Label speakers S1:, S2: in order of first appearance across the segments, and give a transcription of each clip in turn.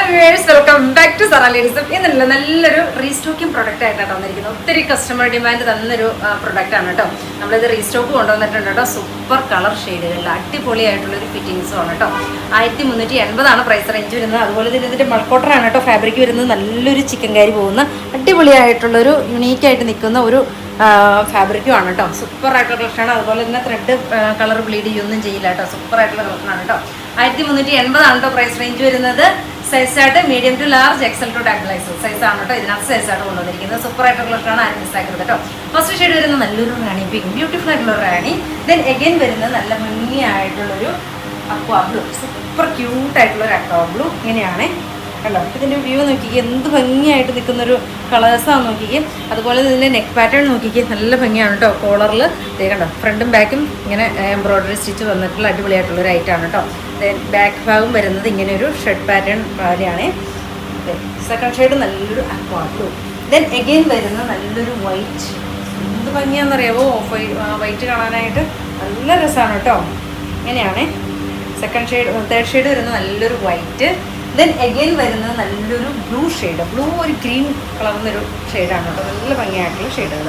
S1: Viewers, welcome back to Zara ലേഡീസും. ഇന്നല്ല നല്ലൊരു റീസ്റ്റോക്കിംഗ് പ്രൊഡക്റ്റ് ആയിട്ടാണ് വന്നിരിക്കുന്നത്. ഒത്തിരി കസ്റ്റമർ ഡിമാൻഡ് തന്നൊരു പ്രൊഡക്റ്റ് ആണ് കേട്ടോ. നമ്മളിത് റീസ്റ്റോക്ക് കൊണ്ടുവന്നിട്ടുണ്ട് കേട്ടോ. സൂപ്പർ കളർ ഷെയ്ഡുകളിൽ അടിപൊളിയായിട്ടുള്ളൊരു ഫിറ്റിങ്സും ആണ് കേട്ടോ. 1380 പ്രൈസ് റേഞ്ച് വരുന്നത്. അതുപോലെ തന്നെ ഇതിൻ്റെ മൾക്കോട്ടറാണ് കേട്ടോ ഫാബ്രിക് വരുന്നത്. നല്ലൊരു ചിക്കൻ കാരി പോകുന്ന അടിപൊളിയായിട്ടുള്ളൊരു യുണീക്കായിട്ട് നിൽക്കുന്ന ഒരു ഫാബ്രിക്കും ആണ് കേട്ടോ. സൂപ്പർ ആയിട്ടുള്ള കളക്ഷനാണ്. അതുപോലെ തന്നെ ത്രെഡ് കളർ ബ്ലീഡ് ചെയ്യൊന്നും ചെയ്യില്ല കേട്ടോ. സൂപ്പർ ആയിട്ടുള്ള കളക്ഷനാണ് കേട്ടോ. 1380 കേട്ടോ പ്രൈസ് റേഞ്ച് വരുന്നത്. സൈസായിട്ട് medium to large, XL to double XL സൈസാണ് കേട്ടോ. ഇതിനകത്ത് സൈസായിട്ട് കൊണ്ടുവന്നിരിക്കുന്നത്. സൂപ്പർ ആയിട്ടുള്ള കളക്ഷനാണ്, ആരും മിസ്സാക്കരുത് കേട്ടോ. ഫസ്റ്റ് ഷെയ്ഡ് വരുന്നത് നല്ലൊരു റാണി പിങ്ക്, ബ്യൂട്ടിഫുൾ ആയിട്ടുള്ള റാണി. ദെൻ എഗെയിൻ വരുന്നത് നല്ല ഭംഗിയായിട്ടുള്ളൊരു അക്വാ ബ്ലൂ, സൂപ്പർ ക്യൂട്ടായിട്ടുള്ളൊരു അക്വാ ബ്ലൂ. ഇങ്ങനെയാണ് കണ്ടോ. ഇതിൻ്റെ വ്യൂ നോക്കിക്കേ, എന്ത് ഭംഗിയായിട്ട് നിൽക്കുന്നൊരു കളേഴ്സാണ് നോക്കിക്കേ. അതുപോലെ ഇതിൻ്റെ നെക്ക് പാറ്റേൺ നോക്കിക്കേ, നല്ല ഭംഗിയാണ് കേട്ടോ. കോളറിൽ കണ്ടോ, ഫ്രണ്ടും ബാക്കും ഇങ്ങനെ എംബ്രോയ്ഡറി സ്റ്റിച്ച് വന്നിട്ടുള്ള അടിപൊളിയായിട്ടുള്ളൊരു ഐറ്റമാണ് കേട്ടോ. ദെൻ ബാക്ക് ഭാഗം വരുന്നത് ഇങ്ങനെ ഒരു ഷെഡ് പാറ്റേൺ പോലെയാണ്. സെക്കൻഡ് ഷെയ്ഡ് നല്ലൊരു അക്വാ ബ്ലൂ. ദെൻ എഗെയിൻ വരുന്നത് നല്ലൊരു വൈറ്റ്. എന്ത് ഭംഗിയാണെന്നറിയാവോ വൈറ്റ് കാണാനായിട്ട്, നല്ല രസമാണ് കേട്ടോ. ഇങ്ങനെയാണ് സെക്കൻഡ് ഷെയ്ഡ്. തേർഡ് ഷെയ്ഡ് വരുന്നത് നല്ലൊരു വൈറ്റ്. ദെൻ എഗെയിൻ വരുന്നത് നല്ലൊരു ബ്ലൂ ഷെയ്ഡ്, ബ്ലൂ ഒരു ഗ്രീൻ കളർന്നൊരു ഷെയ്ഡാണ് കേട്ടോ. നല്ല ഭംഗിയായിട്ടുള്ള ഷെയ്ഡുകൾ.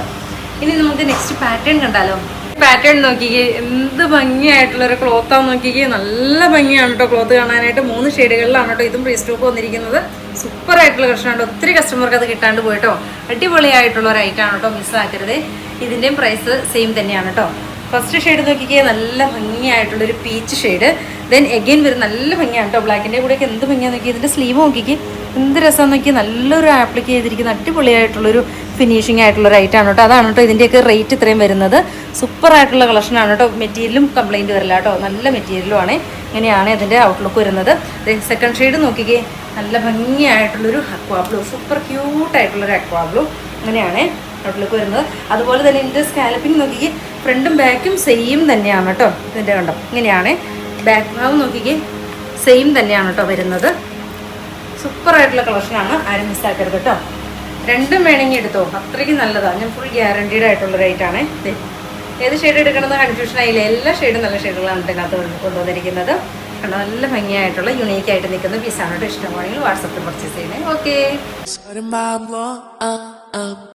S1: ഇനി നമുക്ക് നെക്സ്റ്റ് പാറ്റേൺ കണ്ടാലോ. പാറ്റേൺ നോക്കിക്കേ, എന്ത് ഭംഗിയായിട്ടുള്ളൊരു ക്ലോത്താന്ന് നോക്കിക്കേ, നല്ല ഭംഗിയാണ് കേട്ടോ ക്ലോത്ത് കാണാനായിട്ട്. 3 ഷെയ്ഡുകളിലാണ് കേട്ടോ ഇതും റീസ്റ്റോക്ക് വന്നിരിക്കുന്നത്. സൂപ്പർ ആയിട്ടുള്ള കളക്ഷനാണ്. ഒത്തിരി കസ്റ്റമർക്ക് അത് കിട്ടാണ്ട് പോയിട്ടോ. അടിപൊളിയായിട്ടുള്ള ഒരു ഐറ്റമാണ് കേട്ടോ, മിസ്സാക്കരുത്. ഇതിൻ്റെയും പ്രൈസ് സെയിം തന്നെയാണ് കേട്ടോ. ഫസ്റ്റ് ഷെയ്ഡ് നോക്കിക്കേ, നല്ല ഭംഗിയായിട്ടുള്ളൊരു പീച്ച് ഷെയ്ഡ്. ദെൻ എഗെയിൻ വരും നല്ല ഭംഗിയാണ് കേട്ടോ. ബ്ലാക്കിൻ്റെ കൂടെയൊക്കെ എന്ത് ഭംഗിയാന്ന് നോക്കി. ഇതിൻ്റെ സ്ലീവ് നോക്കിക്കേ, എന്ത് രസമാണെന്ന് നോക്കി. നല്ലൊരു ആപ്ലിക്ക് ചെയ്തിരിക്കുന്ന അടിപൊളിയായിട്ടുള്ളൊരു ഫിനിഷിംഗ് ആയിട്ടുള്ളൊരു ഐറ്റമാണ് കേട്ടോ. അതാണ് കേട്ടോ ഇതിൻ്റെയൊക്കെ റേറ്റ് ഇത്രയും വരുന്നത്. സൂപ്പർ ആയിട്ടുള്ള കളക്ഷനാണ് കേട്ടോ. മെറ്റീരിയലും കംപ്ലൈൻറ്റ് വരില്ല കേട്ടോ, നല്ല മെറ്റീരിയലുമാണ്. ഇങ്ങനെയാണ് ഇതിൻ്റെ ഔട്ട്ലുക്ക് വരുന്നത്. ദെൻ സെക്കൻഡ് ഷെയ്ഡ് നോക്കിക്കേ, നല്ല ഭംഗിയായിട്ടുള്ളൊരു അക്വാ ബ്ലൂ, സൂപ്പർ ക്യൂട്ടായിട്ടുള്ളൊരു അക്വാ ബ്ലൂ. അങ്ങനെയാണ് ഔട്ട്ലുക്ക് വരുന്നത്. അതുപോലെ തന്നെ ഇതിൻ്റെ സ്കാലപ്പിംഗ് നോക്കിക്കേ, ഫ്രണ്ടും ബാക്കും സെയിം തന്നെയാണ് കേട്ടോ. ഇതിൻ്റെ കണ്ടോ, ഇങ്ങനെയാണ് ബാക്ക് ഭാഗം നോക്കിക്കേ, സെയിം തന്നെയാണ് കേട്ടോ വരുന്നത്. സൂപ്പറായിട്ടുള്ള കളക്ഷനാണ്, ആരും മിസ്സാക്കരുത് കേട്ടോ. രണ്ടും വേണമെങ്കിൽ എടുത്തോ, അത്രയ്ക്ക് നല്ലതാണ്. ഞാൻ ഫുൾ ഗ്യാരണ്ടീഡ് ആയിട്ടുള്ള റേറ്റാണ്. ഏത് ഷെയ്ഡ് എടുക്കണമെന്ന് കൺഫ്യൂഷൻ ആയില്ല. എല്ലാ ഷെയ്ഡും നല്ല ഷെയ്ഡുകളാണ് ഇതിനകത്ത് കൊണ്ടുവന്നിരിക്കുന്നത്. കണ്ടോ, നല്ല ഭംഗിയായിട്ടുള്ള യുണീക്കായിട്ട് നിൽക്കുന്ന പീസാണ് കേട്ടോ. ഇഷ്ടമാണെങ്കിൽ വാട്സപ്പിൽ പർച്ചേസ് ചെയ്യണേ. ഓക്കെ.